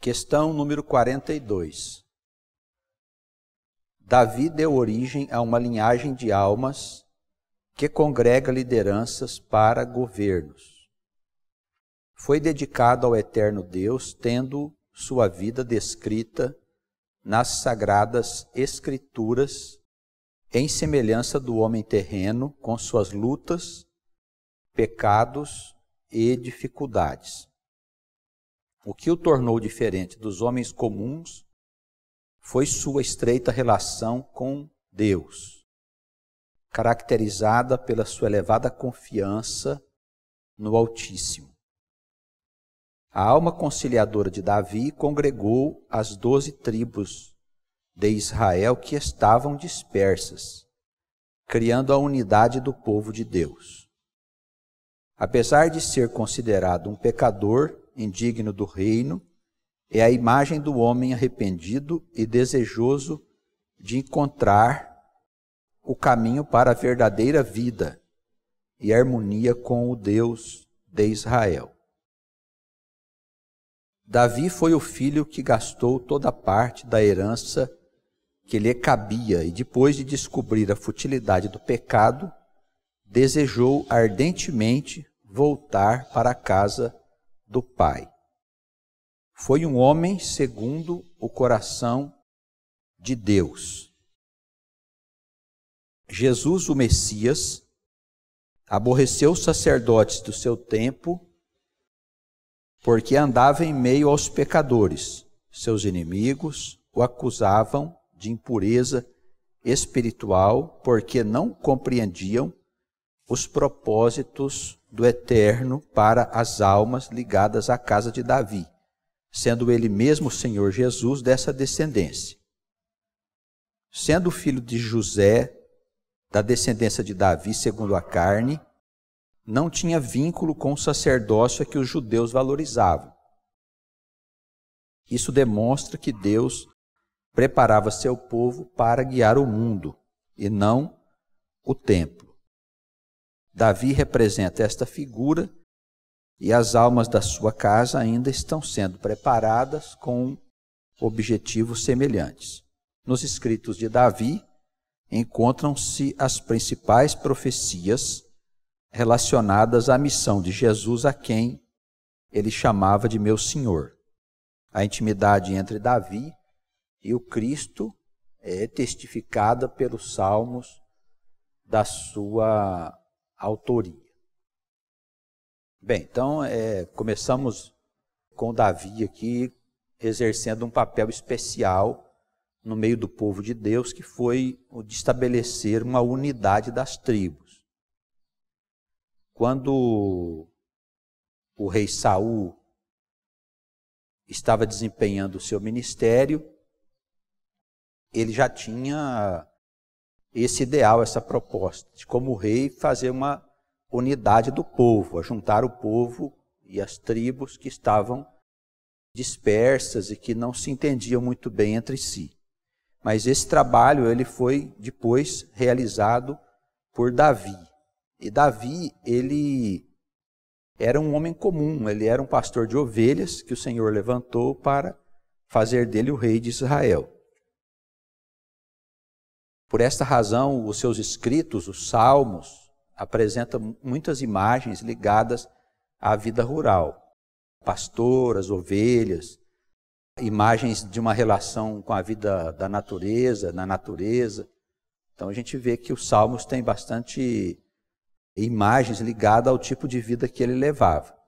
Questão número 42. Davi deu origem a uma linhagem de almas que congrega lideranças para governos. Foi dedicado ao eterno Deus, tendo sua vida descrita nas sagradas escrituras, em semelhança do homem terreno, com suas lutas, pecados e dificuldades. O que o tornou diferente dos homens comuns foi sua estreita relação com Deus, caracterizada pela sua elevada confiança no Altíssimo. A alma conciliadora de Davi congregou as 12 tribos de Israel que estavam dispersas, criando a unidade do povo de Deus. Apesar de ser considerado um pecador indigno do reino, é a imagem do homem arrependido e desejoso de encontrar o caminho para a verdadeira vida e harmonia com o Deus de Israel. Davi foi o filho que gastou toda parte da herança que lhe cabia e, depois de descobrir a futilidade do pecado, desejou ardentemente voltar para a casa do Pai. Foi um homem segundo o coração de Deus. Jesus, o Messias, aborreceu os sacerdotes do seu tempo, porque andava em meio aos pecadores. Seus inimigos o acusavam de impureza espiritual, porque não compreendiam os propósitos do Eterno para as almas ligadas à casa de Davi, sendo ele mesmo o Senhor Jesus dessa descendência. Sendo filho de José, da descendência de Davi segundo a carne, não tinha vínculo com o sacerdócio que os judeus valorizavam. Isso demonstra que Deus preparava seu povo para guiar o mundo, e não o templo. Davi representa esta figura, e as almas da sua casa ainda estão sendo preparadas com objetivos semelhantes. Nos escritos de Davi encontram-se as principais profecias relacionadas à missão de Jesus, a quem ele chamava de meu Senhor. A intimidade entre Davi e o Cristo é testificada pelos salmos da sua autoria. Bem, então começamos com Davi aqui exercendo um papel especial no meio do povo de Deus, que foi o de estabelecer uma unidade das tribos. Quando o rei Saul estava desempenhando o seu ministério, ele já tinha esse ideal, essa proposta, de como rei fazer uma unidade do povo, a juntar o povo e as tribos que estavam dispersas e que não se entendiam muito bem entre si. Mas esse trabalho ele foi depois realizado por Davi. E Davi, ele era um homem comum, ele era um pastor de ovelhas que o Senhor levantou para fazer dele o rei de Israel. Por esta razão, os seus escritos, os salmos, apresentam muitas imagens ligadas à vida rural. Pastor, as ovelhas, imagens de uma relação com a vida da natureza, na natureza. Então a gente vê que os salmos têm bastante imagens ligadas ao tipo de vida que ele levava.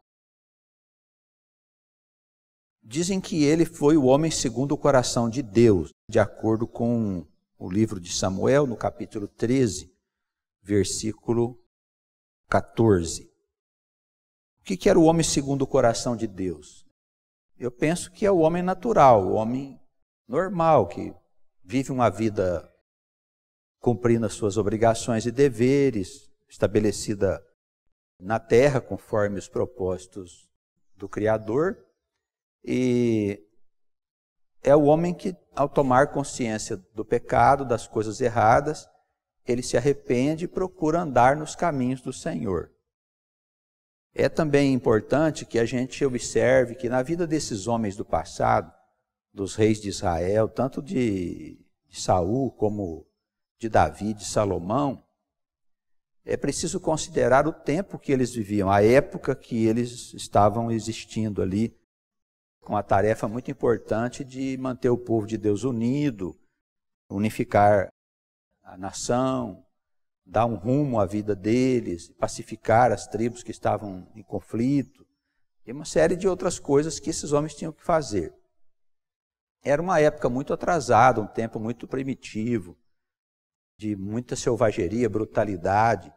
Dizem que ele foi o homem segundo o coração de Deus, de acordo com o livro de Samuel, no capítulo 13, versículo 14. O que era o homem segundo o coração de Deus? Eu penso que é o homem natural, o homem normal, que vive uma vida cumprindo as suas obrigações e deveres, estabelecida na terra, conforme os propósitos do Criador. E é o homem que, ao tomar consciência do pecado, das coisas erradas, ele se arrepende e procura andar nos caminhos do Senhor. É também importante que a gente observe que na vida desses homens do passado, dos reis de Israel, tanto de Saul como de Davi, de Salomão, é preciso considerar o tempo que eles viviam, a época que eles estavam existindo ali, com a tarefa muito importante de manter o povo de Deus unido, unificar a nação, dar um rumo à vida deles, pacificar as tribos que estavam em conflito, e uma série de outras coisas que esses homens tinham que fazer. Era uma época muito atrasada, um tempo muito primitivo, de muita selvageria, brutalidade.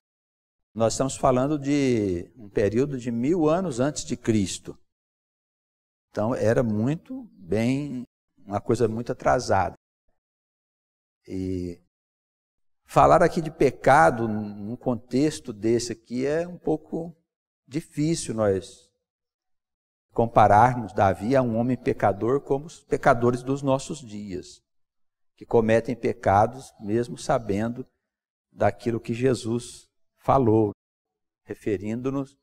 Nós estamos falando de um período de 1000 anos antes de Cristo. Então era muito bem, uma coisa muito atrasada. E falar aqui de pecado num contexto desse aqui é um pouco difícil nós compararmos Davi a um homem pecador como os pecadores dos nossos dias, que cometem pecados mesmo sabendo daquilo que Jesus falou, referindo-nos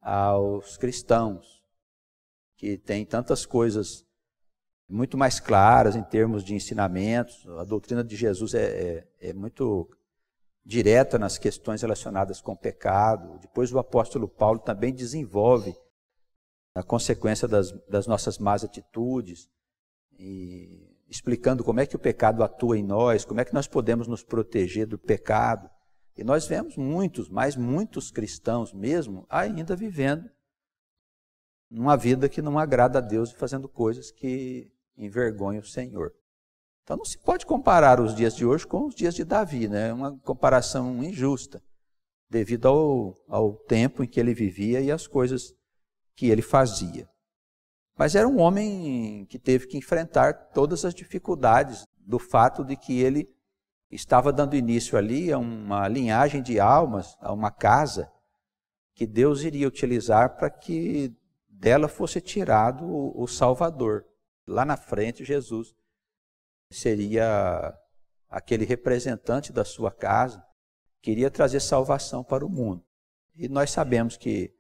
aos cristãos, que têm tantas coisas muito mais claras em termos de ensinamentos. A doutrina de Jesus é muito direta nas questões relacionadas com o pecado. Depois o apóstolo Paulo também desenvolve a consequência das nossas más atitudes, e explicando como é que o pecado atua em nós, como é que nós podemos nos proteger do pecado. E nós vemos muitos, mas muitos cristãos mesmo, ainda vivendo numa vida que não agrada a Deus e fazendo coisas que envergonham o Senhor. Então não se pode comparar os dias de hoje com os dias de Davi, né? É uma comparação injusta, devido ao tempo em que ele vivia e às coisas que ele fazia. Mas era um homem que teve que enfrentar todas as dificuldades do fato de que ele estava dando início ali a uma linhagem de almas, a uma casa que Deus iria utilizar para que dela fosse tirado o Salvador. Lá na frente, Jesus seria aquele representante da sua casa que iria trazer salvação para o mundo. E nós sabemos que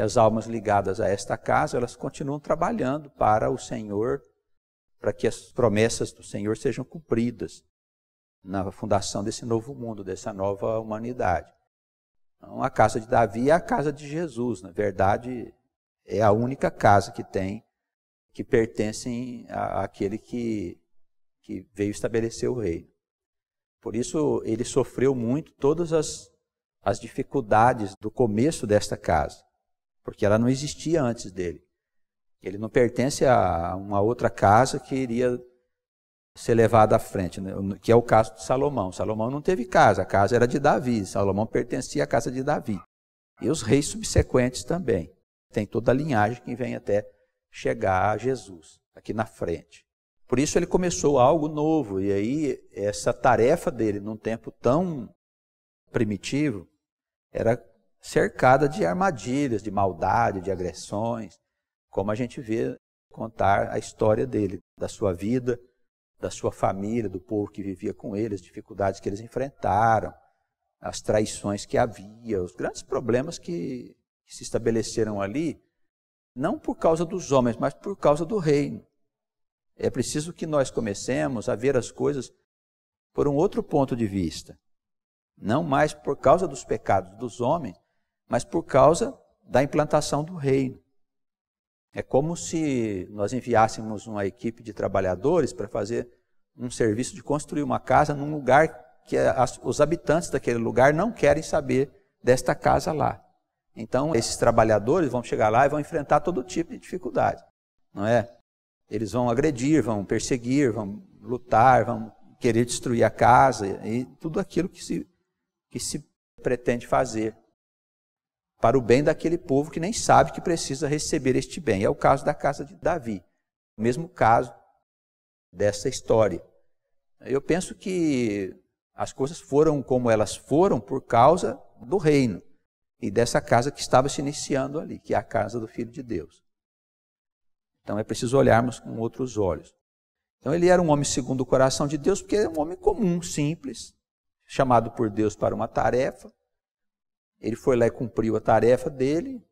as almas ligadas a esta casa, elas continuam trabalhando para o Senhor, para que as promessas do Senhor sejam cumpridas na fundação desse novo mundo, dessa nova humanidade. Então, a casa de Davi é a casa de Jesus. Na verdade, é a única casa que tem, que pertencem àquele que veio estabelecer o reino. Por isso, ele sofreu muito todas as dificuldades do começo desta casa, porque ela não existia antes dele. Ele não pertence a uma outra casa que iria ser levada à frente, né? Que é o caso de Salomão. Salomão não teve casa, a casa era de Davi. Salomão pertencia à casa de Davi. E os reis subsequentes também. Tem toda a linhagem que vem até chegar a Jesus, aqui na frente. Por isso ele começou algo novo, e aí essa tarefa dele, num tempo tão primitivo, era cercada de armadilhas, de maldade, de agressões, como a gente vê contar a história dele, da sua vida, da sua família, do povo que vivia com ele, as dificuldades que eles enfrentaram, as traições que havia, os grandes problemas que se estabeleceram ali, não por causa dos homens, mas por causa do reino. É preciso que nós comecemos a ver as coisas por um outro ponto de vista. Não mais por causa dos pecados dos homens, mas por causa da implantação do reino. É como se nós enviássemos uma equipe de trabalhadores para fazer um serviço de construir uma casa num lugar que os habitantes daquele lugar não querem saber desta casa lá. Então, esses trabalhadores vão chegar lá e vão enfrentar todo tipo de dificuldade, não é? Eles vão agredir, vão perseguir, vão lutar, vão querer destruir a casa e tudo aquilo que se pretende fazer para o bem daquele povo que nem sabe que precisa receber este bem. É o caso da casa de Davi, o mesmo caso dessa história. Eu penso que as coisas foram como elas foram por causa do reino e dessa casa que estava se iniciando ali, que é a casa do Filho de Deus. Então é preciso olharmos com outros olhos. Então ele era um homem segundo o coração de Deus, porque era um homem comum, simples, chamado por Deus para uma tarefa. Ele foi lá e cumpriu a tarefa dele,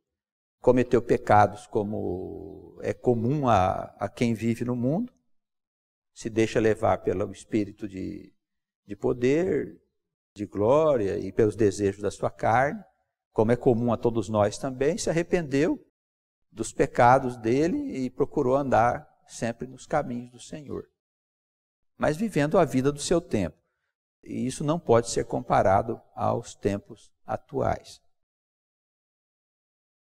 cometeu pecados como é comum a quem vive no mundo, se deixa levar pelo espírito de poder, de glória e pelos desejos da sua carne, como é comum a todos nós também, se arrependeu dos pecados dele e procurou andar sempre nos caminhos do Senhor, mas vivendo a vida do seu tempo. E isso não pode ser comparado aos tempos atuais.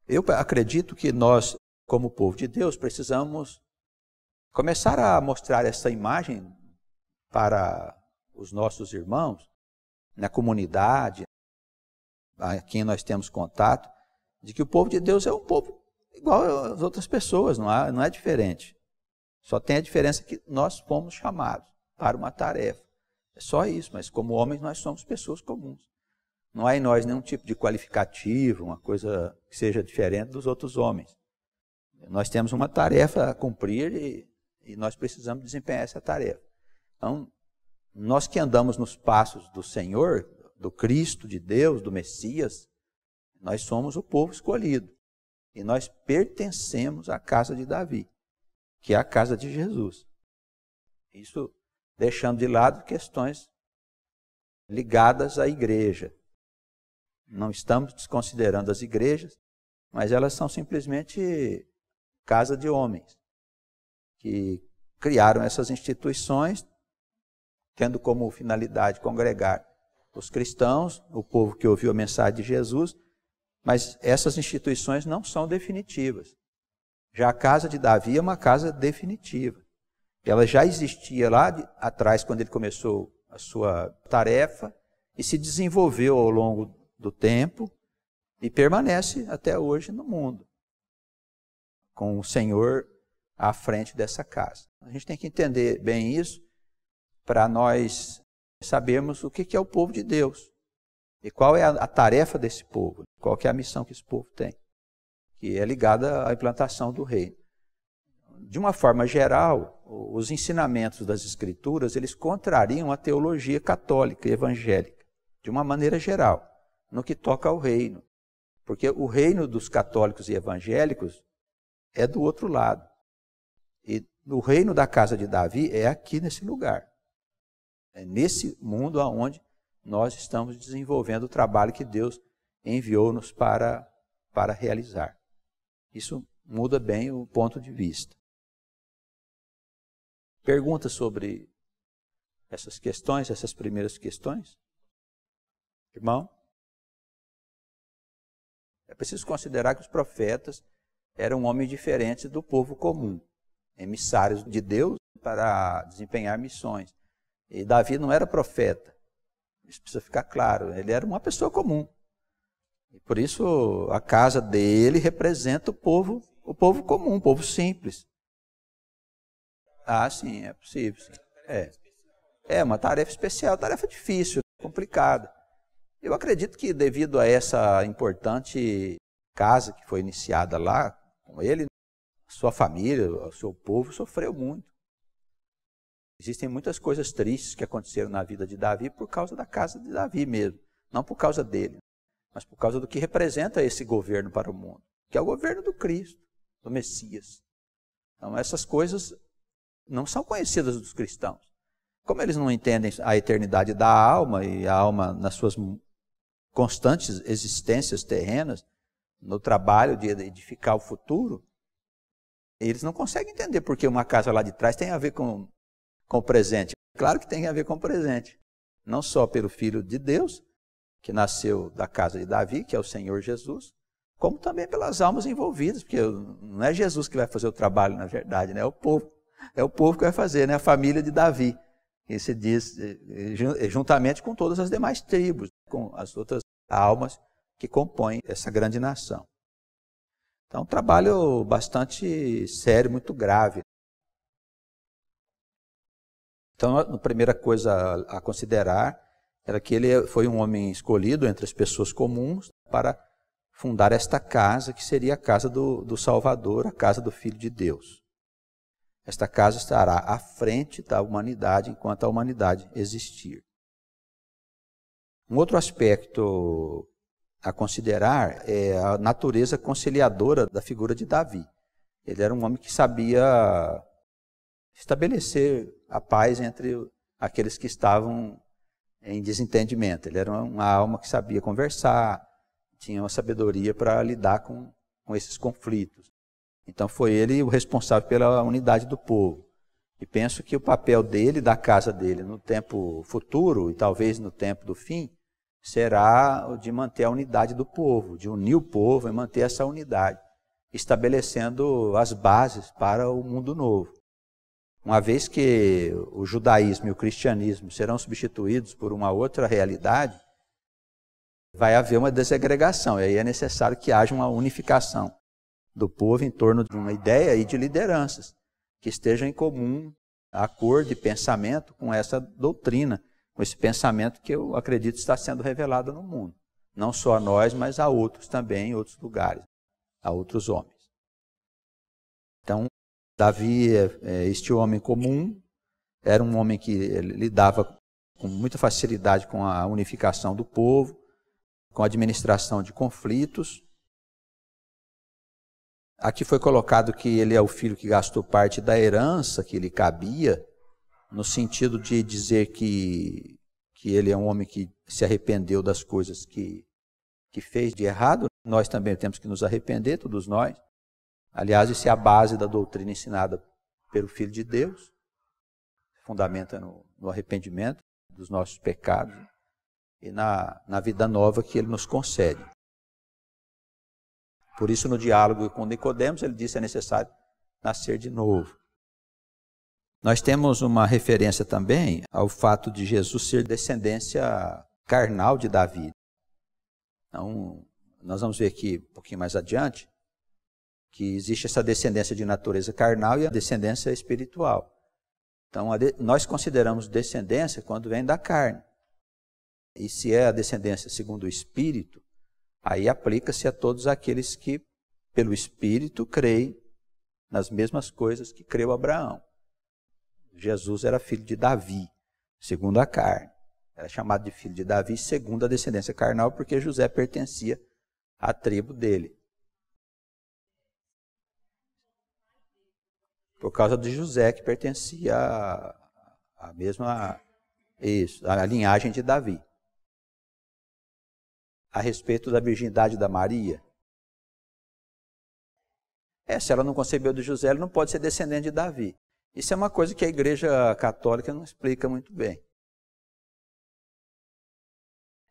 Eu acredito que nós, como povo de Deus, precisamos começar a mostrar essa imagem para os nossos irmãos, na comunidade, a quem nós temos contato, de que o povo de Deus é um povo igual às outras pessoas, não é diferente. Só tem a diferença que nós fomos chamados para uma tarefa. É só isso, mas como homens nós somos pessoas comuns. Não há em nós nenhum tipo de qualificativo, uma coisa que seja diferente dos outros homens. Nós temos uma tarefa a cumprir e nós precisamos desempenhar essa tarefa. Então, nós que andamos nos passos do Senhor, do Cristo, de Deus, do Messias, nós somos o povo escolhido. E nós pertencemos à casa de Davi, que é a casa de Jesus. Isso deixando de lado questões ligadas à igreja. Não estamos desconsiderando as igrejas, mas elas são simplesmente casa de homens que criaram essas instituições, tendo como finalidade congregar os cristãos, o povo que ouviu a mensagem de Jesus, mas essas instituições não são definitivas. Já a casa de Davi é uma casa definitiva. Ela já existia lá atrás, quando ele começou a sua tarefa, e se desenvolveu ao longo do tempo, e permanece até hoje no mundo, com o Senhor à frente dessa casa. A gente tem que entender bem isso, para nós sabermos o que é o povo de Deus, e qual é a tarefa desse povo, qual que é a missão que esse povo tem, que é ligada à implantação do reino. De uma forma geral, os ensinamentos das Escrituras, eles contrariam a teologia católica e evangélica, de uma maneira geral, no que toca ao reino. Porque o reino dos católicos e evangélicos é do outro lado. E o reino da casa de Davi é aqui nesse lugar. É nesse mundo onde nós estamos desenvolvendo o trabalho que Deus enviou-nos para realizar. Isso muda bem o ponto de vista. Perguntas sobre essas questões, essas primeiras questões? Irmão? É preciso considerar que os profetas eram homens diferentes do povo comum, emissários de Deus para desempenhar missões. E Davi não era profeta, isso precisa ficar claro, ele era uma pessoa comum. E por isso a casa dele representa o povo comum, o povo simples. Ah, sim, é possível. Sim. É uma tarefa especial, tarefa difícil, complicada. Eu acredito que devido a essa importante casa que foi iniciada lá, com ele, sua família, o seu povo sofreu muito. Existem muitas coisas tristes que aconteceram na vida de Davi por causa da casa de Davi mesmo. Não por causa dele, mas por causa do que representa esse governo para o mundo, que é o governo do Cristo, do Messias. Então essas coisas não são conhecidas dos cristãos. Como eles não entendem a eternidade da alma e a alma nas suas constantes existências terrenas, no trabalho de edificar o futuro, eles não conseguem entender porque uma casa lá de trás tem a ver com o presente. Claro que tem a ver com o presente. Não só pelo Filho de Deus, que nasceu da casa de Davi, que é o Senhor Jesus, como também pelas almas envolvidas, porque não é Jesus que vai fazer o trabalho, na verdade, né? É o povo. É o povo que vai fazer, né? A família de Davi. E se diz, juntamente com todas as demais tribos, com as outras almas que compõem essa grande nação. Então, um trabalho bastante sério, muito grave. Então, a primeira coisa a considerar era que ele foi um homem escolhido entre as pessoas comuns para fundar esta casa, que seria a casa do Salvador, a casa do Filho de Deus. Esta casa estará à frente da humanidade enquanto a humanidade existir. Um outro aspecto a considerar é a natureza conciliadora da figura de Davi. Ele era um homem que sabia estabelecer a paz entre aqueles que estavam em desentendimento. Ele era uma alma que sabia conversar, tinha uma sabedoria para lidar com esses conflitos. Então foi ele o responsável pela unidade do povo. E penso que o papel dele, da casa dele, no tempo futuro, e talvez no tempo do fim, será o de manter a unidade do povo, de unir o povo e manter essa unidade, estabelecendo as bases para o mundo novo. Uma vez que o judaísmo e o cristianismo serão substituídos por uma outra realidade, vai haver uma desagregação, e aí é necessário que haja uma unificação do povo em torno de uma ideia e de lideranças que estejam em comum acordo e pensamento com essa doutrina, com esse pensamento que eu acredito está sendo revelado no mundo. Não só a nós, mas a outros também, em outros lugares, a outros homens. Então, Davi, este homem comum, era um homem que lidava com muita facilidade com a unificação do povo, com a administração de conflitos. Aqui foi colocado que ele é o filho que gastou parte da herança que lhe cabia, no sentido de dizer que ele é um homem que se arrependeu das coisas que fez de errado. Nós também temos que nos arrepender, todos nós. Aliás, isso é a base da doutrina ensinada pelo Filho de Deus, fundamenta no arrependimento dos nossos pecados e na vida nova que ele nos concede. Por isso, no diálogo com Nicodemos, ele disse que é necessário nascer de novo. Nós temos uma referência também ao fato de Jesus ser descendência carnal de Davi. Então, nós vamos ver aqui um pouquinho mais adiante que existe essa descendência de natureza carnal e a descendência espiritual. Então, nós consideramos descendência quando vem da carne. E se é a descendência segundo o Espírito, aí aplica-se a todos aqueles que, pelo Espírito, creem nas mesmas coisas que creu Abraão. Jesus era filho de Davi, segundo a carne. Era chamado de filho de Davi, segundo a descendência carnal, porque José pertencia à tribo dele. Por causa de José, que pertencia à mesma, à linhagem de Davi. A respeito da virgindade da Maria, se ela não concebeu de José, ela não pode ser descendente de Davi. Isso é uma coisa que a Igreja Católica não explica muito bem.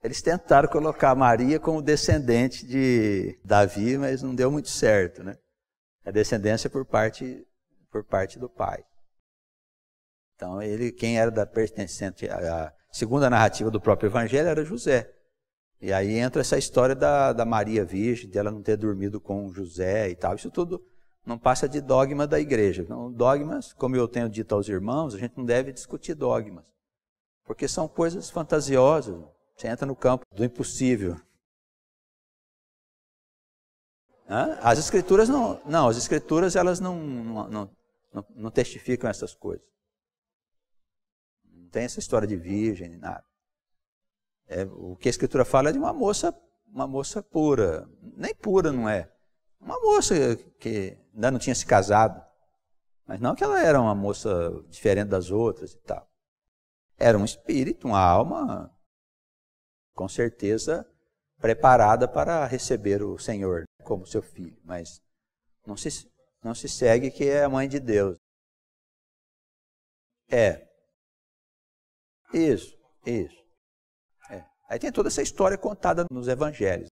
Eles tentaram colocar Maria como descendente de Davi, mas não deu muito certo, né? A descendência por parte do pai. Então, quem era pertencente à segunda narrativa do próprio Evangelho era José. E aí entra essa história da Maria Virgem, de ela não ter dormido com José e tal. Isso tudo não passa de dogma da igreja. Então, dogmas, como eu tenho dito aos irmãos, a gente não deve discutir dogmas, porque são coisas fantasiosas. Você entra no campo do impossível. As escrituras as escrituras elas não testificam essas coisas. Não tem essa história de virgem, nem nada. O que a Escritura fala é de uma moça pura. Nem pura não é. Uma moça que ainda não tinha se casado. Mas não que ela era uma moça diferente das outras e tal. Era um espírito, uma alma, com certeza, preparada para receber o Senhor como seu filho. Mas não se segue que é a mãe de Deus. Isso. Aí tem toda essa história contada nos evangelhos.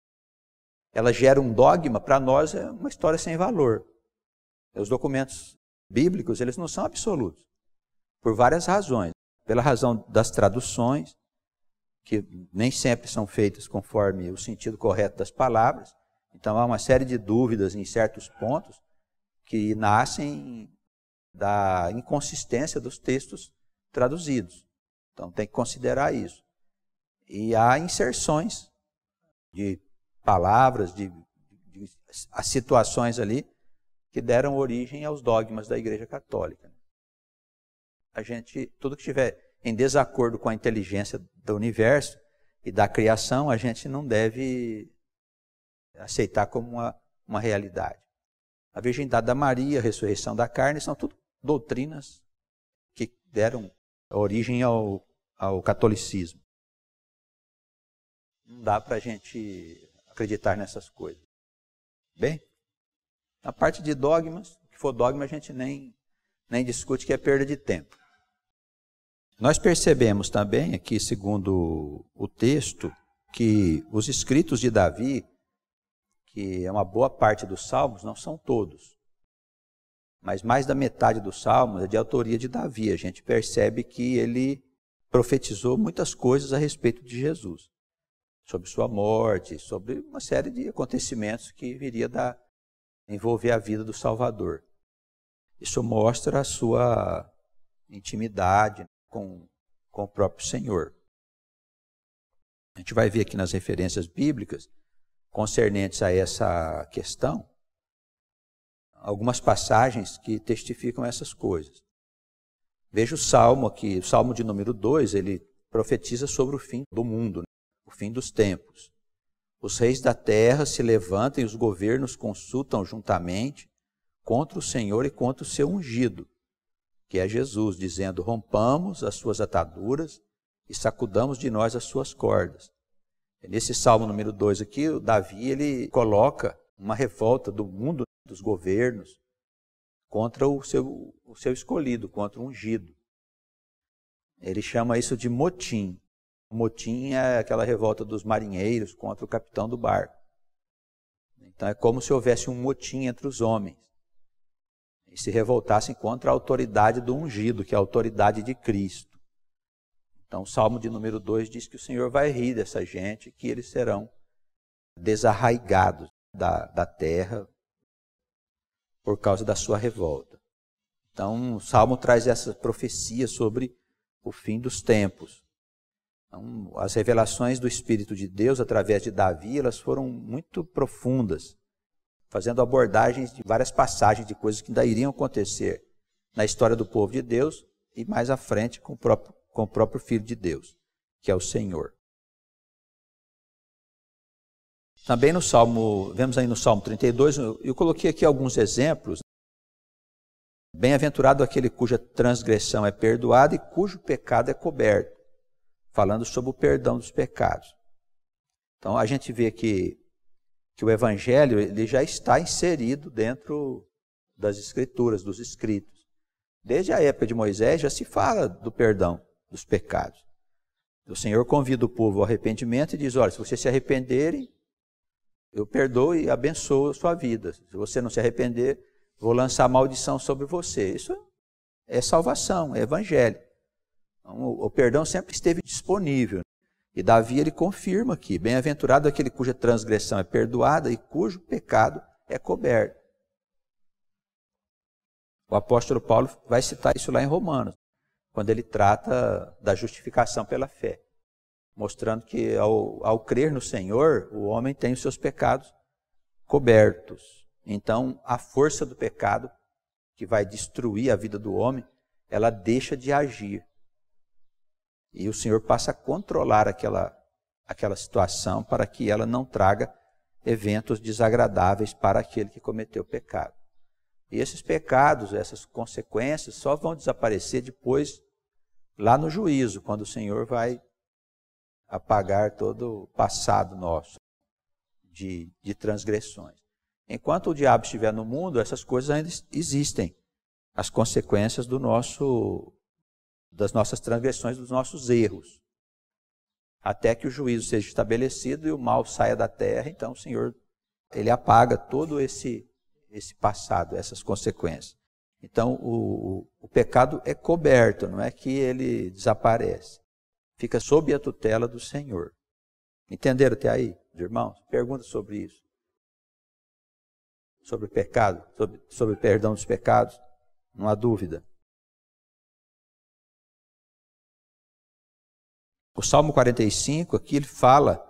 Ela gera um dogma, para nós é uma história sem valor. Os documentos bíblicos, eles não são absolutos, por várias razões. Pela razão das traduções, que nem sempre são feitas conforme o sentido correto das palavras. Então há uma série de dúvidas em certos pontos que nascem da inconsistência dos textos traduzidos. Então tem que considerar isso. E há inserções de palavras, de situações ali que deram origem aos dogmas da Igreja Católica. Tudo que estiver em desacordo com a inteligência do universo e da criação, a gente não deve aceitar como uma realidade. A virgindade da Maria, a ressurreição da carne, são tudo doutrinas que deram origem ao catolicismo. Não dá para a gente acreditar nessas coisas. Bem, a parte de dogmas, o que for dogma a gente nem discute, que é perda de tempo. Nós percebemos também aqui, segundo o texto, que os escritos de Davi, que é uma boa parte dos salmos, não são todos, mas mais da metade dos salmos é de autoria de Davi. A gente percebe que ele profetizou muitas coisas a respeito de Jesus, sobre sua morte, sobre uma série de acontecimentos que viria a envolver a vida do Salvador. Isso mostra a sua intimidade com o próprio Senhor. A gente vai ver aqui nas referências bíblicas concernentes a essa questão, algumas passagens que testificam essas coisas. Veja o Salmo aqui, o Salmo de número 2, ele profetiza sobre o fim do mundo, o fim dos tempos. Os reis da terra se levantam e os governos consultam juntamente contra o Senhor e contra o seu ungido, que é Jesus, dizendo: rompamos as suas ataduras e sacudamos de nós as suas cordas. Nesse Salmo número 2 aqui, o Davi ele coloca uma revolta do mundo, dos governos, contra o seu escolhido, contra o ungido. Ele chama isso de motim. O motim é aquela revolta dos marinheiros contra o capitão do barco. Então é como se houvesse um motim entre os homens e se revoltassem contra a autoridade do ungido, que é a autoridade de Cristo. Então o Salmo de número 2 diz que o Senhor vai rir dessa gente, que eles serão desarraigados da terra por causa da sua revolta. Então o Salmo traz essa profecia sobre o fim dos tempos. Então, as revelações do Espírito de Deus através de Davi, elas foram muito profundas, fazendo abordagens de várias passagens de coisas que ainda iriam acontecer na história do povo de Deus e mais à frente com o próprio Filho de Deus, que é o Senhor. Também no Salmo, vemos aí no Salmo 32, eu coloquei aqui alguns exemplos. Bem-aventurado aquele cuja transgressão é perdoada e cujo pecado é coberto, falando sobre o perdão dos pecados. Então a gente vê que o Evangelho ele já está inserido dentro das Escrituras, dos escritos. Desde a época de Moisés já se fala do perdão dos pecados. O Senhor convida o povo ao arrependimento e diz: olha, se vocês se arrependerem, eu perdoo e abençoo a sua vida. Se você não se arrepender, vou lançar maldição sobre você. Isso é salvação, é evangelho. Então, o perdão sempre esteve disponível. E Davi ele confirma aqui: bem-aventurado aquele cuja transgressão é perdoada e cujo pecado é coberto. O apóstolo Paulo vai citar isso lá em Romanos, quando ele trata da justificação pela fé, mostrando que ao crer no Senhor, o homem tem os seus pecados cobertos. Então, a força do pecado, que vai destruir a vida do homem, ela deixa de agir. E o Senhor passa a controlar aquela situação para que ela não traga eventos desagradáveis para aquele que cometeu o pecado. E esses pecados, essas consequências, só vão desaparecer depois, lá no juízo, quando o Senhor vai apagar todo o passado nosso de transgressões. Enquanto o diabo estiver no mundo, essas coisas ainda existem. As consequências das nossas transgressões, dos nossos erros. Até que o juízo seja estabelecido e o mal saia da terra, então o Senhor ele apaga todo esse passado, essas consequências. Então o pecado é coberto, não é que ele desaparece. Fica sob a tutela do Senhor. Entenderam até aí, irmãos? Pergunta sobre isso. Sobre o pecado, sobre o perdão dos pecados, não há dúvida. O Salmo 45, aqui ele fala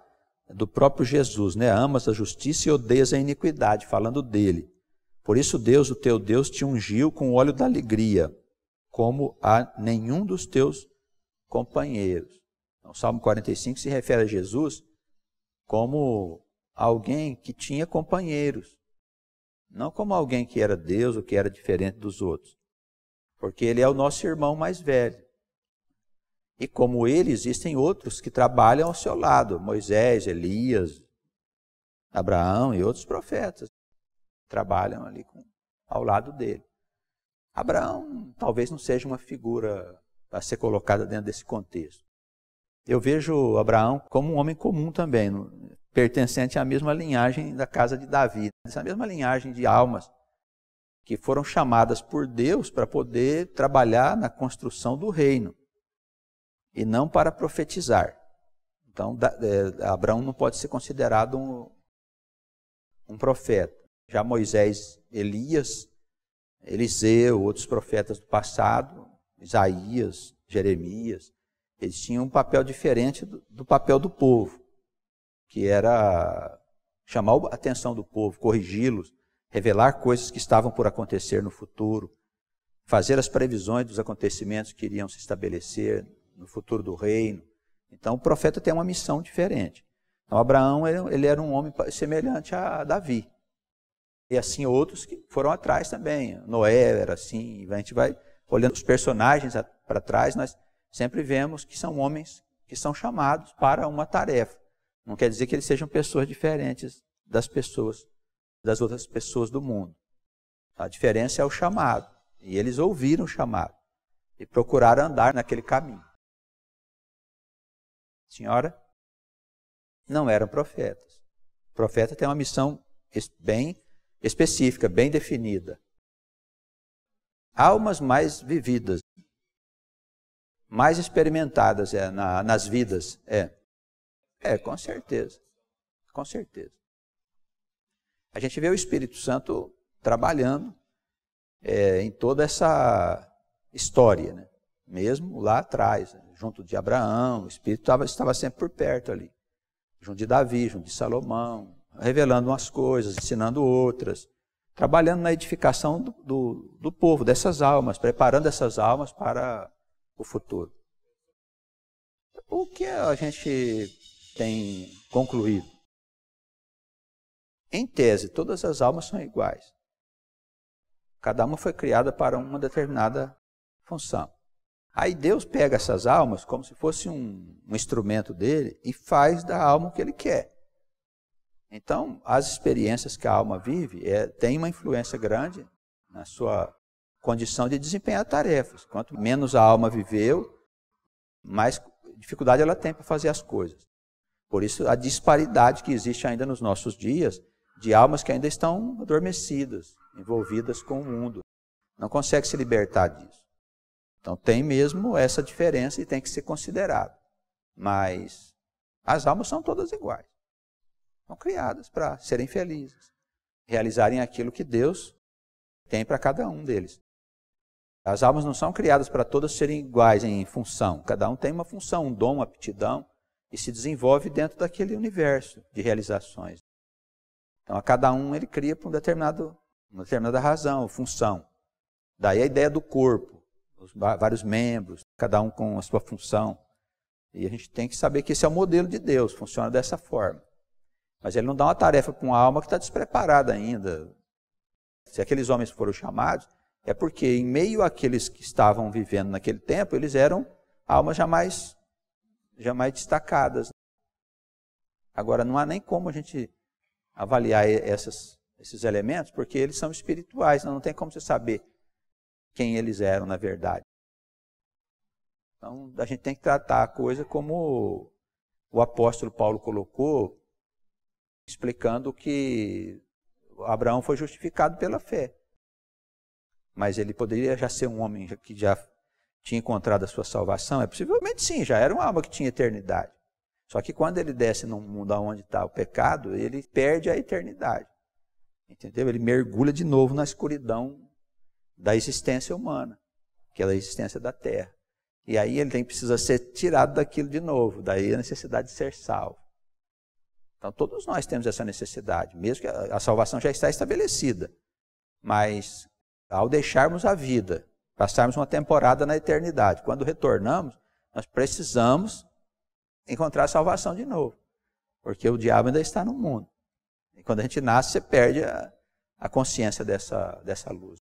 do próprio Jesus, né? Amas a justiça e odeias a iniquidade, falando dele. Por isso Deus, o teu Deus, te ungiu com o óleo da alegria, como a nenhum dos teus companheiros. Então, o Salmo 45 se refere a Jesus como alguém que tinha companheiros. Não como alguém que era Deus ou que era diferente dos outros. Porque ele é o nosso irmão mais velho. E como ele, existem outros que trabalham ao seu lado. Moisés, Elias, Abraão e outros profetas. Trabalham ali ao lado dele. Abraão talvez não seja uma figura a ser colocada dentro desse contexto. Eu vejo Abraão como um homem comum também, pertencente à mesma linhagem da casa de Davi, essa mesma linhagem de almas que foram chamadas por Deus para poder trabalhar na construção do reino e não para profetizar. Então, Abraão não pode ser considerado um profeta. Já Moisés, Elias, Eliseu, outros profetas do passado, Isaías, Jeremias, eles tinham um papel diferente do papel do povo, que era chamar a atenção do povo, corrigi-los, revelar coisas que estavam por acontecer no futuro, fazer as previsões dos acontecimentos que iriam se estabelecer no futuro do reino. Então o profeta tem uma missão diferente. Então Abraão ele era um homem semelhante a Davi. E assim outros que foram atrás também. Noé era assim. A gente vai olhando os personagens para trás, nós sempre vemos que são homens que são chamados para uma tarefa. Não quer dizer que eles sejam pessoas diferentes das outras pessoas do mundo. A diferença é o chamado. E eles ouviram o chamado e procuraram andar naquele caminho. Senhora, não eram profetas. O profeta tem uma missão bem específica, bem definida. Almas mais vividas, mais experimentadas nas vidas. Com certeza. Com certeza. A gente vê o Espírito Santo trabalhando em toda essa história, né? Mesmo lá atrás, junto de Abraão, o Espírito estava sempre por perto ali. Junto de Davi, junto de Salomão, revelando umas coisas, ensinando outras, trabalhando na edificação do povo, dessas almas, preparando essas almas para o futuro. O que a gente tem concluído? Em tese, todas as almas são iguais. Cada uma foi criada para uma determinada função. Aí Deus pega essas almas como se fosse um instrumento dele e faz da alma o que ele quer. Então, as experiências que a alma vive têm uma influência grande na sua condição de desempenhar tarefas. Quanto menos a alma viveu, mais dificuldade ela tem para fazer as coisas. Por isso, a disparidade que existe ainda nos nossos dias de almas que ainda estão adormecidas, envolvidas com o mundo. Não consegue se libertar disso. Então tem mesmo essa diferença e tem que ser considerado. Mas as almas são todas iguais. São criadas para serem felizes, realizarem aquilo que Deus tem para cada um deles. As almas não são criadas para todas serem iguais em função. Cada um tem uma função, um dom, uma aptidão, e se desenvolve dentro daquele universo de realizações. Então a cada um ele cria por uma determinada razão, função. Daí a ideia do corpo, os vários membros, cada um com a sua função. E a gente tem que saber que esse é o modelo de Deus, funciona dessa forma. Mas ele não dá uma tarefa para uma alma que está despreparada ainda. Se aqueles homens foram chamados, é porque em meio àqueles que estavam vivendo naquele tempo, eles eram almas jamais destacadas. Agora, não há nem como a gente avaliar esses elementos, porque eles são espirituais, não tem como você saber quem eles eram na verdade. Então, a gente tem que tratar a coisa como o apóstolo Paulo colocou, explicando que Abraão foi justificado pela fé. Mas ele poderia já ser um homem que já tinha encontrado a sua salvação? Possivelmente sim, já era uma alma que tinha eternidade. Só que quando ele desce no mundo onde está o pecado, ele perde a eternidade. Entendeu? Ele mergulha de novo na escuridão da existência humana, que é a existência da terra. E aí ele precisa ser tirado daquilo de novo, daí a necessidade de ser salvo. Então todos nós temos essa necessidade, mesmo que a salvação já está estabelecida. Mas ao deixarmos a vida, passarmos uma temporada na eternidade, quando retornamos, nós precisamos encontrar a salvação de novo. Porque o diabo ainda está no mundo. E quando a gente nasce, você perde a consciência dessa luz.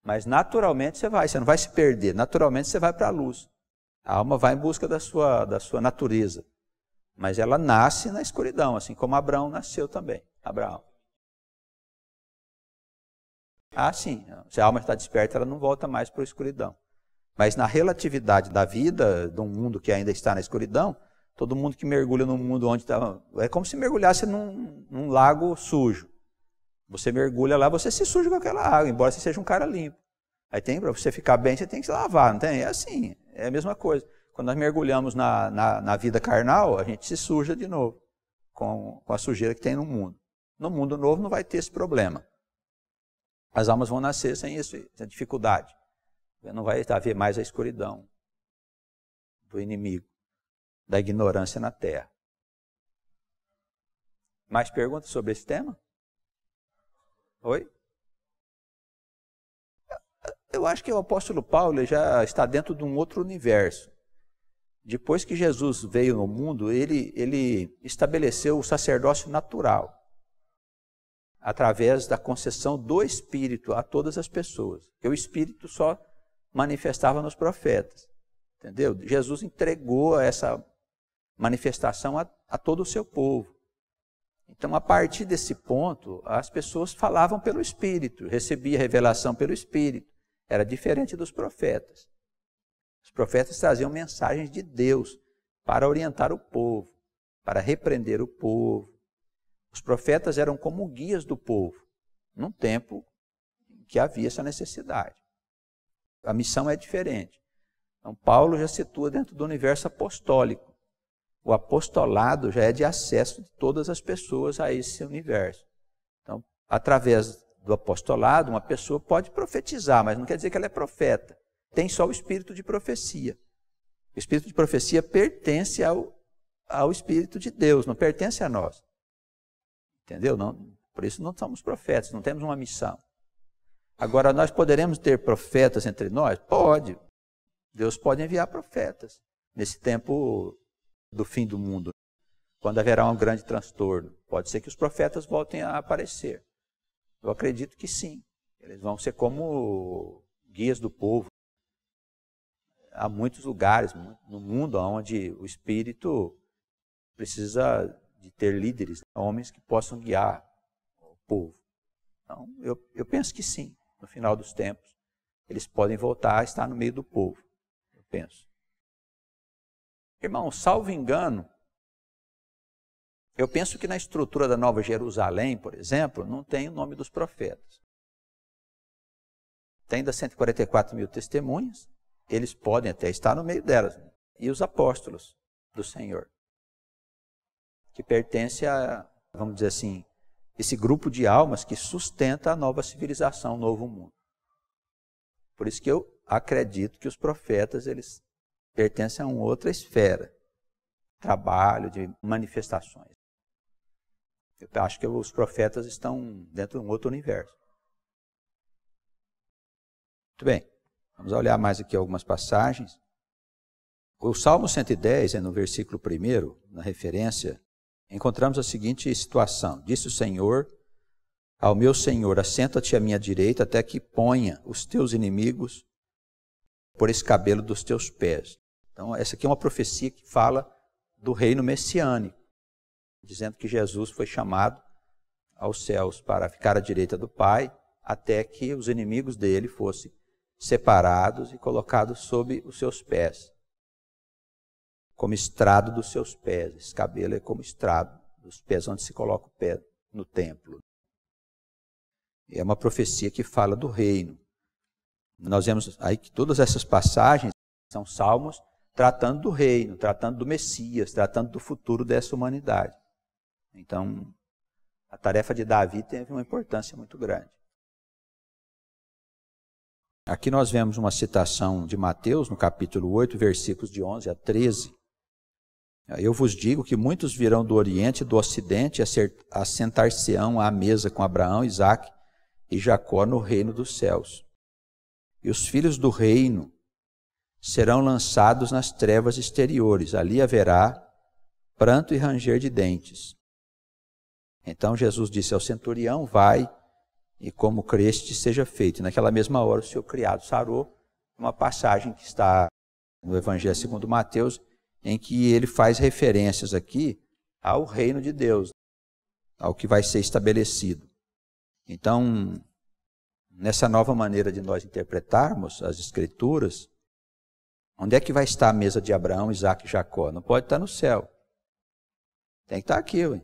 Mas naturalmente você não vai se perder, naturalmente você vai para a luz. A alma vai em busca da sua natureza. Mas ela nasce na escuridão, assim como Abraão nasceu também. Abraão. Ah, sim. Se a alma está desperta, ela não volta mais para a escuridão. Mas na relatividade da vida, de um mundo que ainda está na escuridão, todo mundo que mergulha num mundo onde está... É como se mergulhasse num lago sujo. Você mergulha lá, você se suja com aquela água, embora você seja um cara limpo. Aí para você ficar bem, você tem que se lavar, não tem? É assim, é a mesma coisa. Quando nós mergulhamos na vida carnal, a gente se suja de novo com a sujeira que tem no mundo. No mundo novo não vai ter esse problema. As almas vão nascer sem essa dificuldade. Não vai haver mais a escuridão do inimigo, da ignorância na terra. Mais perguntas sobre esse tema? Oi? Eu acho que o apóstolo Paulo já está dentro de um outro universo. Depois que Jesus veio no mundo, ele estabeleceu o sacerdócio natural, através da concessão do Espírito a todas as pessoas. Porque o Espírito só manifestava nos profetas. Entendeu? Jesus entregou essa manifestação a todo o seu povo. Então, a partir desse ponto, as pessoas falavam pelo Espírito, recebia revelação pelo Espírito. Era diferente dos profetas. Os profetas traziam mensagens de Deus para orientar o povo, para repreender o povo. Os profetas eram como guias do povo, num tempo em que havia essa necessidade. A missão é diferente. Então, Paulo já situa dentro do universo apostólico. O apostolado já é de acesso de todas as pessoas a esse universo. Então, através do apostolado, uma pessoa pode profetizar, mas não quer dizer que ela é profeta. Tem só o espírito de profecia. O espírito de profecia pertence ao Espírito de Deus, não pertence a nós. Entendeu? Não, por isso não somos profetas, não temos uma missão. Agora, nós poderemos ter profetas entre nós? Pode. Deus pode enviar profetas nesse tempo do fim do mundo, quando haverá um grande transtorno. Pode ser que os profetas voltem a aparecer. Eu acredito que sim. Eles vão ser como guias do povo. Há muitos lugares no mundo onde o Espírito precisa de ter líderes, homens que possam guiar o povo. Então, eu penso que sim, no final dos tempos, eles podem voltar a estar no meio do povo. Eu penso. Irmão, salvo engano, eu penso que na estrutura da Nova Jerusalém, por exemplo, não tem o nome dos profetas. Tem das 144 mil testemunhas, eles podem até estar no meio delas. E os apóstolos do Senhor, que pertence a, vamos dizer assim, esse grupo de almas que sustenta a nova civilização, o novo mundo. Por isso que eu acredito que os profetas, eles pertencem a uma outra esfera, trabalho, de manifestações. Eu acho que os profetas estão dentro de um outro universo. Muito bem, vamos olhar mais aqui algumas passagens. O Salmo 110, no versículo 1, na referência, encontramos a seguinte situação. Disse o Senhor ao meu Senhor, assenta-te à minha direita até que ponha os teus inimigos por escabelo dos teus pés. Então, essa aqui é uma profecia que fala do reino messiânico, dizendo que Jesus foi chamado aos céus para ficar à direita do Pai, até que os inimigos dele fossem separados e colocados sob os seus pés, como estrado dos seus pés. Escabelo é como estrado dos pés onde se coloca o pé no templo. É uma profecia que fala do reino. Nós vemos aí que todas essas passagens são salmos tratando do reino, tratando do Messias, tratando do futuro dessa humanidade. Então, a tarefa de Davi teve uma importância muito grande. Aqui nós vemos uma citação de Mateus, no capítulo 8, versículos de 11 a 13. Eu vos digo que muitos virão do Oriente e do Ocidente a sentar-se-ão à mesa com Abraão, Isaque e Jacó no reino dos céus. E os filhos do reino serão lançados nas trevas exteriores. Ali haverá pranto e ranger de dentes. Então Jesus disse ao centurião, vai e como creste seja feito. E naquela mesma hora o seu criado sarou, uma passagem que está no Evangelho segundo Mateus, em que ele faz referências aqui ao reino de Deus, ao que vai ser estabelecido. Então, nessa nova maneira de nós interpretarmos as Escrituras, onde é que vai estar a mesa de Abraão, Isaque e Jacó? Não pode estar no céu. Tem que estar aqui, ué.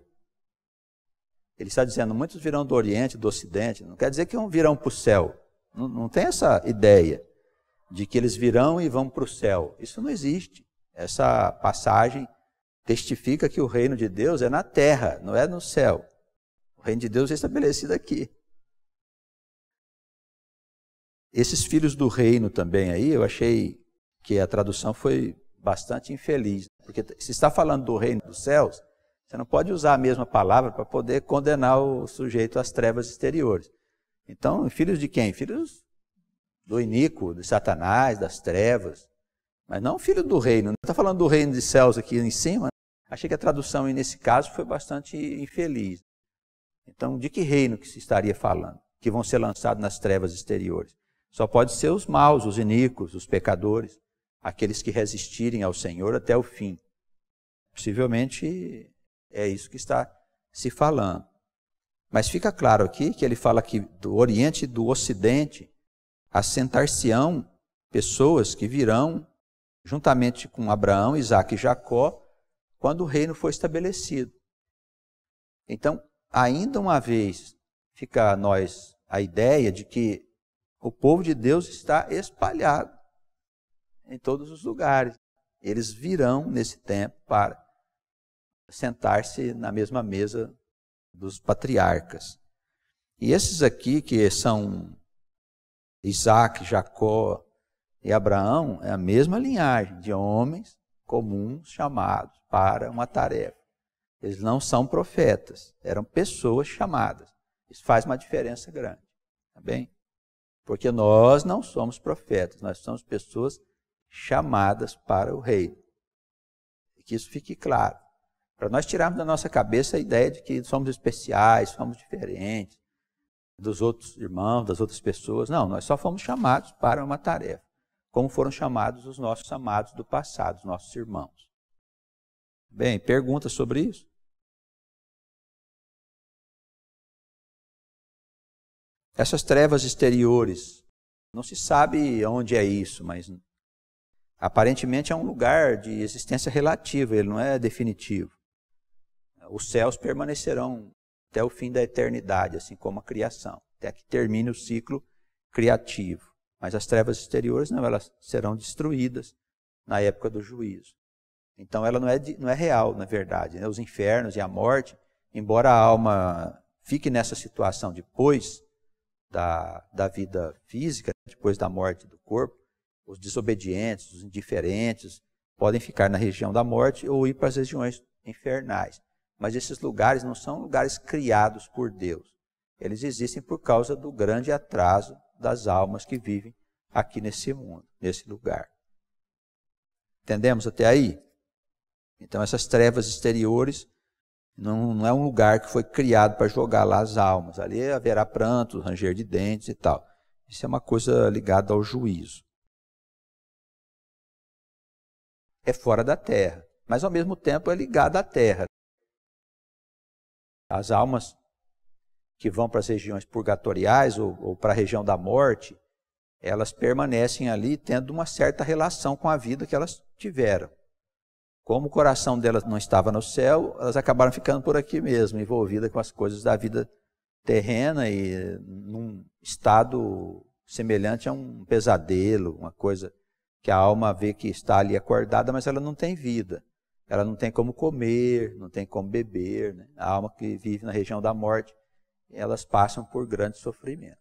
Ele está dizendo, muitos virão do Oriente, do Ocidente. Não quer dizer que virão para o céu. Não tem essa ideia de que eles virão e vão para o céu. Isso não existe. Essa passagem testifica que o reino de Deus é na terra, não é no céu. O reino de Deus é estabelecido aqui. Esses filhos do reino também aí, eu achei que a tradução foi bastante infeliz. Porque se está falando do reino dos céus, você não pode usar a mesma palavra para poder condenar o sujeito às trevas exteriores. Então, filhos de quem? Filhos do iníquo, de Satanás, das trevas. Mas não filho do reino. Não está falando do reino de céus aqui em cima. Achei que a tradução nesse caso foi bastante infeliz. Então, de que reino que se estaria falando? Que vão ser lançados nas trevas exteriores? Só pode ser os maus, os iníquos, os pecadores, aqueles que resistirem ao Senhor até o fim. Possivelmente é isso que está se falando. Mas fica claro aqui que ele fala que do Oriente e do Ocidente assentar-se-ão pessoas que virão juntamente com Abraão, Isaque e Jacó, quando o reino for estabelecido. Então, ainda uma vez, fica a nós a ideia de que o povo de Deus está espalhado em todos os lugares. Eles virão nesse tempo para sentar-se na mesma mesa dos patriarcas. E esses aqui, que são Isaque, Jacó e Abraão, é a mesma linhagem de homens comuns chamados para uma tarefa. Eles não são profetas, eram pessoas chamadas. Isso faz uma diferença grande, tá bem? Porque nós não somos profetas, nós somos pessoas chamadas para o reino. E que isso fique claro. Para nós tirarmos da nossa cabeça a ideia de que somos especiais, somos diferentes dos outros irmãos, das outras pessoas. Não, nós só fomos chamados para uma tarefa, como foram chamados os nossos amados do passado, os nossos irmãos. Bem, perguntas sobre isso? Essas trevas exteriores, não se sabe onde é isso, mas aparentemente é um lugar de existência relativa, ele não é definitivo. Os céus permanecerão até o fim da eternidade, assim como a criação, até que termine o ciclo criativo. Mas as trevas exteriores não, elas serão destruídas na época do juízo. Então ela não é real, na verdade. Né? Os infernos e a morte, embora a alma fique nessa situação depois da vida física, depois da morte do corpo, os desobedientes, os indiferentes, podem ficar na região da morte ou ir para as regiões infernais. Mas esses lugares não são lugares criados por Deus. Eles existem por causa do grande atraso das almas que vivem aqui nesse mundo, nesse lugar. Entendemos até aí? Então essas trevas exteriores não é um lugar que foi criado para jogar lá as almas. Ali haverá pranto, ranger de dentes e tal. Isso é uma coisa ligada ao juízo. É fora da terra, mas ao mesmo tempo é ligada à terra. As almas que vão para as regiões purgatoriais ou para a região da morte, elas permanecem ali tendo uma certa relação com a vida que elas tiveram. Como o coração delas não estava no céu, elas acabaram ficando por aqui mesmo, envolvidas com as coisas da vida terrena e num estado semelhante a um pesadelo, uma coisa que a alma vê que está ali acordada, mas ela não tem vida. Ela não tem como comer, não tem como beber. Né? A alma que vive na região da morte, elas passam por grande sofrimento.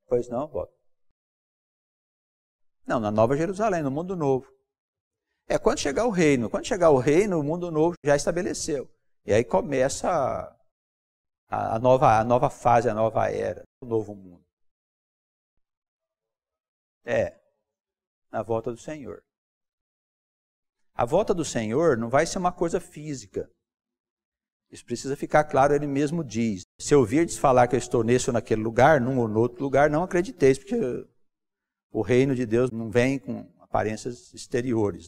Pois não, Bob? Não, na Nova Jerusalém, no mundo novo. Quando chegar o reino. Quando chegar o reino, o mundo novo já estabeleceu. E aí começa a nova fase, a nova era, o novo mundo. Na volta do Senhor. A volta do Senhor não vai ser uma coisa física. Isso precisa ficar claro, ele mesmo diz. Se ouvirdes falar que eu estou nesse ou naquele lugar, num ou no outro lugar, não acrediteis, porque o reino de Deus não vem com aparências exteriores.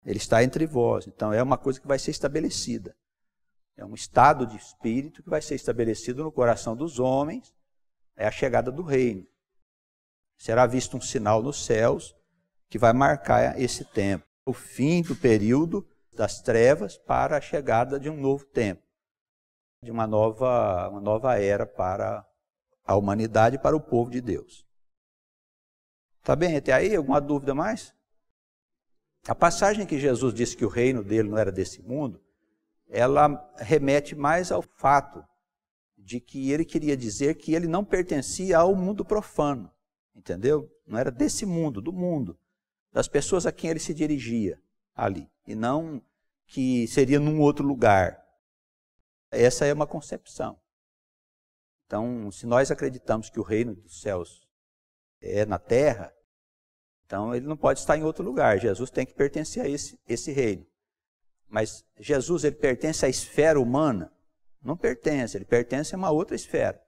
Ele está entre vós, então é uma coisa que vai ser estabelecida. É um estado de espírito que vai ser estabelecido no coração dos homens, é a chegada do reino. Será visto um sinal nos céus que vai marcar esse tempo, o fim do período das trevas para a chegada de um novo tempo, de uma nova era para a humanidade e para o povo de Deus. Tá bem até aí? Alguma dúvida mais? A passagem que Jesus disse que o reino dele não era desse mundo, ela remete mais ao fato de que ele queria dizer que ele não pertencia ao mundo profano, entendeu? Não era desse mundo, do mundo, das pessoas a quem ele se dirigia ali, e não que seria num outro lugar. Essa é uma concepção. Então, se nós acreditamos que o reino dos céus é na terra, então ele não pode estar em outro lugar. Jesus tem que pertencer a esse reino. Mas Jesus, ele pertence à esfera humana? Não pertence, ele pertence a uma outra esfera.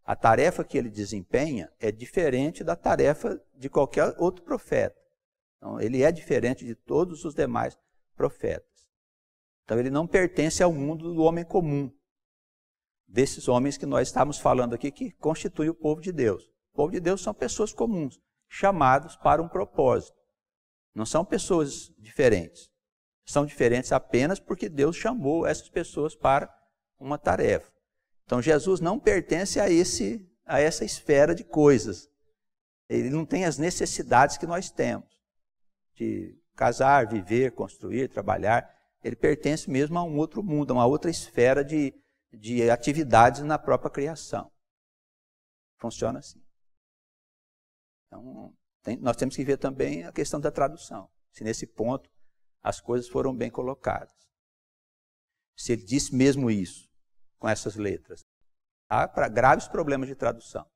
A tarefa que ele desempenha é diferente da tarefa de qualquer outro profeta. Então, ele é diferente de todos os demais profetas. Então, ele não pertence ao mundo do homem comum, desses homens que nós estamos falando aqui, que constituem o povo de Deus. O povo de Deus são pessoas comuns, chamados para um propósito. Não são pessoas diferentes. São diferentes apenas porque Deus chamou essas pessoas para uma tarefa. Então, Jesus não pertence a essa esfera de coisas. Ele não tem as necessidades que nós temos de casar, viver, construir, trabalhar. Ele pertence mesmo a um outro mundo, a uma outra esfera de atividades na própria criação. Funciona assim. Então, nós temos que ver também a questão da tradução. Se nesse ponto as coisas foram bem colocadas. Se ele disse mesmo isso, com essas letras. Há graves problemas de tradução.